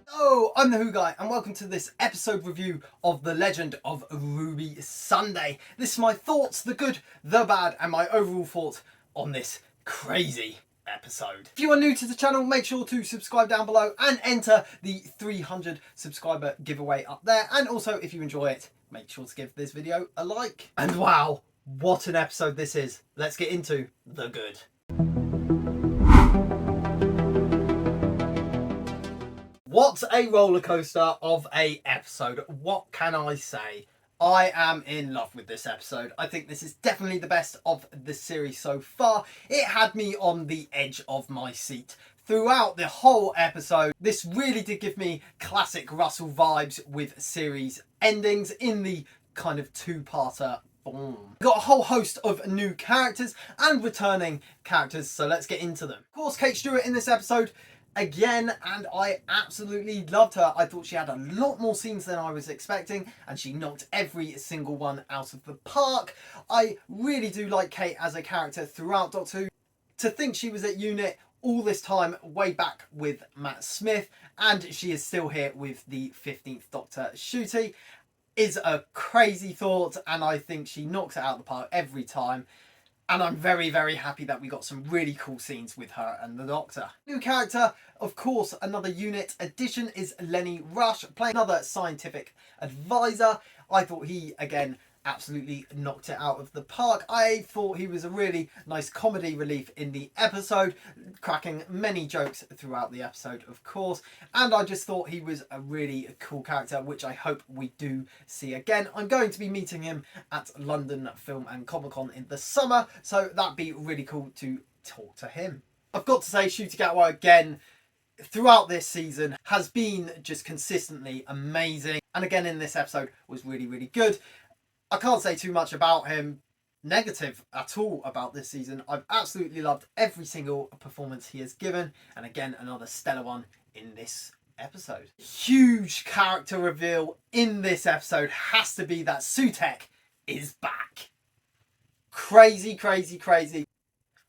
Hello, I'm the Who Guy, and welcome to this episode review of The Legend of Ruby Sunday. This is my thoughts, the good, the bad, and my overall thoughts on this crazy episode. If you are new to the channel, make sure to subscribe down below and enter the 300 subscriber giveaway up there. And also, if you enjoy it, make sure to give this video a like. And wow, what an episode this is. Let's get into the good. What a roller coaster of a episode. What can I say? I am in love with this episode. I think this is definitely the best of the series so far. It had me on the edge of my seat throughout the whole episode. This really did give me classic Russell vibes with series endings in the kind of two-parter form. Got a whole host of new characters and returning characters, so let's get into them. Of course, Kate Stewart in this episode again, and I absolutely loved her. I thought she had a lot more scenes than I was expecting, and she knocked every single one out of the park. I really do like Kate as a character throughout Doctor Who. To think she was at UNIT all this time, way back with Matt Smith, and she is still here with the 15th Doctor Ncuti, is a crazy thought, and I think she knocks it out of the park every time. And I'm very, very happy that we got some really cool scenes with her and the Doctor. New character, of course, another UNIT addition is Lenny Rush, playing another scientific advisor. I thought he, again, absolutely knocked it out of the park. I thought he was a really nice comedy relief in the episode, cracking many jokes throughout the episode, of course. And I just thought he was a really cool character, which I hope we do see again. I'm going to be meeting him at London Film and Comic Con in the summer, so that'd be really cool to talk to him. I've got to say, Ncuti Gatwa again, throughout this season, has been just consistently amazing. And again in this episode was really, really good. I can't say too much about him negative at all about this season. I've absolutely loved every single performance he has given, and again another stellar one in this episode. Huge character reveal in this episode has to be that Sutekh is back. Crazy, crazy, crazy.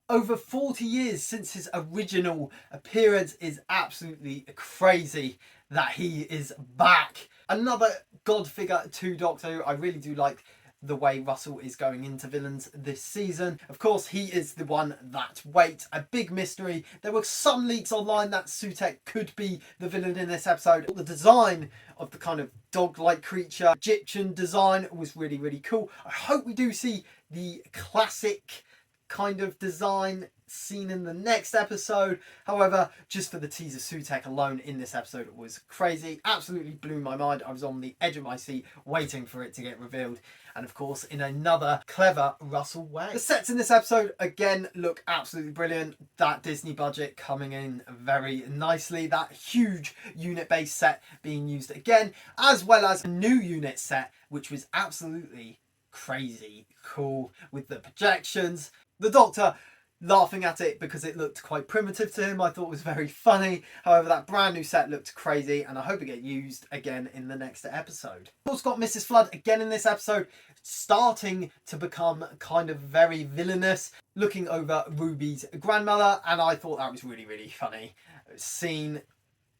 Over 40 years since his original appearance is absolutely crazy that he is back. Another god figure to Doctor Who. I really do like the way Russell is going into villains this season. Of course, he is the one that waits. A big mystery. There were some leaks online that Sutekh could be the villain in this episode. The design of the kind of dog-like creature, Egyptian design, was really, really cool. I hope we do see the classic kind of design seen in the next episode. However, just for the teaser, Sutekh alone in this episode was crazy. Absolutely blew my mind. I was on the edge of my seat waiting for it to get revealed. And of course, in another clever Russell way. The sets in this episode, again, look absolutely brilliant. That Disney budget coming in very nicely. That huge unit-based set being used again, as well as a new unit set, which was absolutely crazy cool with the projections. The Doctor laughing at it because it looked quite primitive to him, I thought was very funny. However, that brand new set looked crazy, and I hope it gets used again in the next episode. Of course, got Mrs. Flood again in this episode, starting to become kind of very villainous, looking over Ruby's grandmother, and I thought that was really, really funny scene.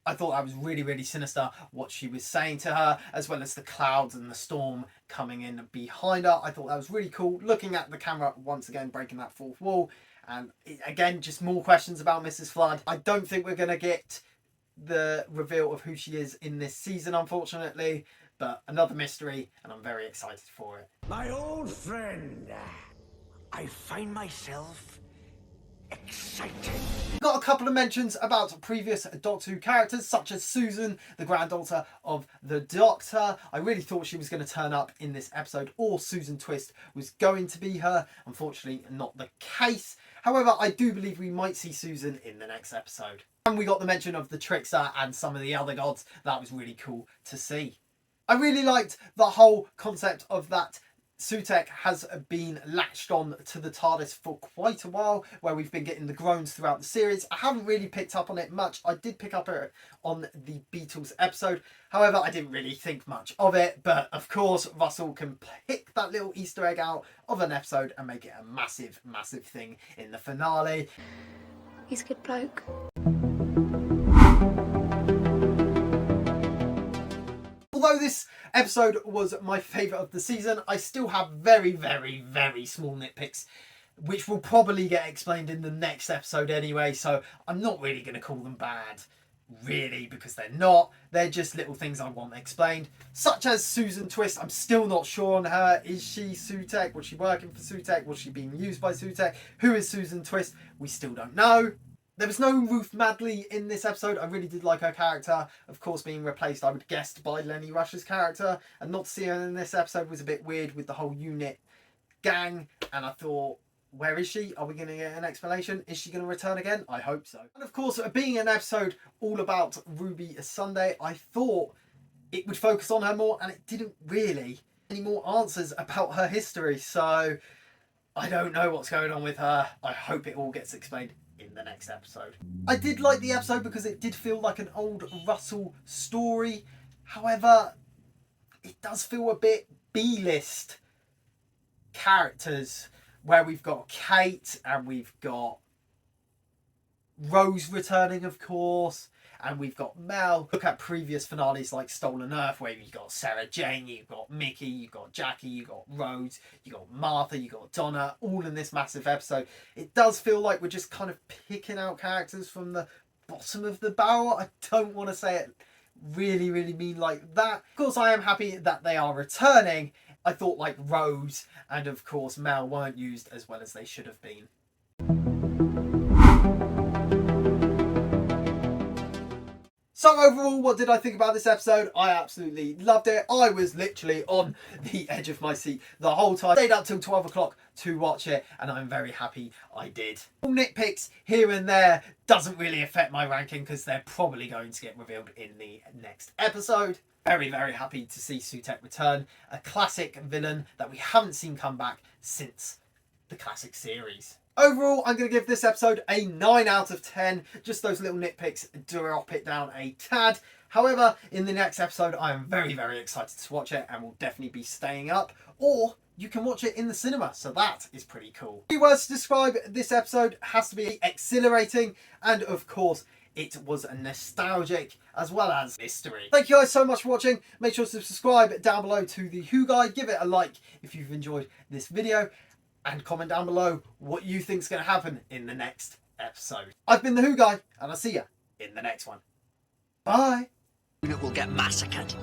I thought that was really, really sinister what she was saying to her, as well as the clouds and the storm coming in behind her. I thought that was really cool. Looking at the camera once again, breaking that fourth wall. And again, just more questions about Mrs. Flood. I don't think we're going to get the reveal of who she is in this season, unfortunately. But another mystery, and I'm very excited for it. My old friend, I find myself excited. Got a couple of mentions about previous Doctor Who characters, such as Susan, the granddaughter of the Doctor. I really thought she was going to turn up in this episode, or Susan Twist was going to be her. Unfortunately, not the case. However, I do believe we might see Susan in the next episode. And we got the mention of the Trickster and some of the other gods. That was really cool to see. I really liked the whole concept of that Sutekh has been latched on to the TARDIS for quite a while, where we've been getting the groans throughout the series. I haven't really picked up on it much. I did pick up it on the Beatles episode. However, I didn't really think much of it. But of course, Russell can pick that little Easter egg out of an episode and make it a massive, massive thing in the finale. He's a good bloke. Although this episode was my favourite of the season, I still have very, very, very small nitpicks, which will probably get explained in the next episode anyway, so I'm not really going to call them bad, really, because they're not. They're just little things I want explained, such as Susan Twist. I'm still not sure on her. Is she Sutekh? Was she working for Sutekh? Was she being used by Sutekh? Who is Susan Twist? We still don't know. There was no Ruth Madley in this episode. I really did like her character. Of course, being replaced, I would guess, by Lenny Rush's character. And not to see her in this episode was a bit weird with the whole unit gang. And I thought, where is she? Are we going to get an explanation? Is she going to return again? I hope so. And of course, being an episode all about Ruby Sunday, I thought it would focus on her more. And it didn't really. Any more answers about her history. So I don't know what's going on with her. I hope it all gets explained in the next episode. I did like the episode because it did feel like an old Russell story. However, it does feel a bit B-list characters, where we've got Kate and we've got Rose returning, of course, and we've got Mel. Look at previous finales like Stolen Earth, where you've got Sarah Jane, you've got Mickey, you've got Jackie, you've got Rose, you've got Martha, you've got Donna, all in this massive episode. It does feel like we're just kind of picking out characters from the bottom of the barrel. I don't want to say it really, really mean like that. Of course, I am happy that they are returning. I thought like Rose and of course Mel weren't used as well as they should have been. So overall, what did I think about this episode? I absolutely loved it. I was literally on the edge of my seat the whole time. Stayed up till 12 o'clock to watch it, and I'm very happy I did. All nitpicks here and there doesn't really affect my ranking because they're probably going to get revealed in the next episode. Very, very happy to see Sutekh return. A classic villain that we haven't seen come back since the classic series. Overall, I'm going to give this episode a 9 out of 10. Just those little nitpicks drop it down a tad. However, in the next episode, I am very, very excited to watch it and will definitely be staying up. Or you can watch it in the cinema, so that is pretty cool. 3 words to describe this episode has to be exhilarating and, of course, it was nostalgic as well as mystery. Thank you guys so much for watching. Make sure to subscribe down below to the Who Guide. Give it a like if you've enjoyed this video. And comment down below what you think is going to happen in the next episode. I've been the Who Guy, and I'll see you in the next one. Bye. Unit will get massacred.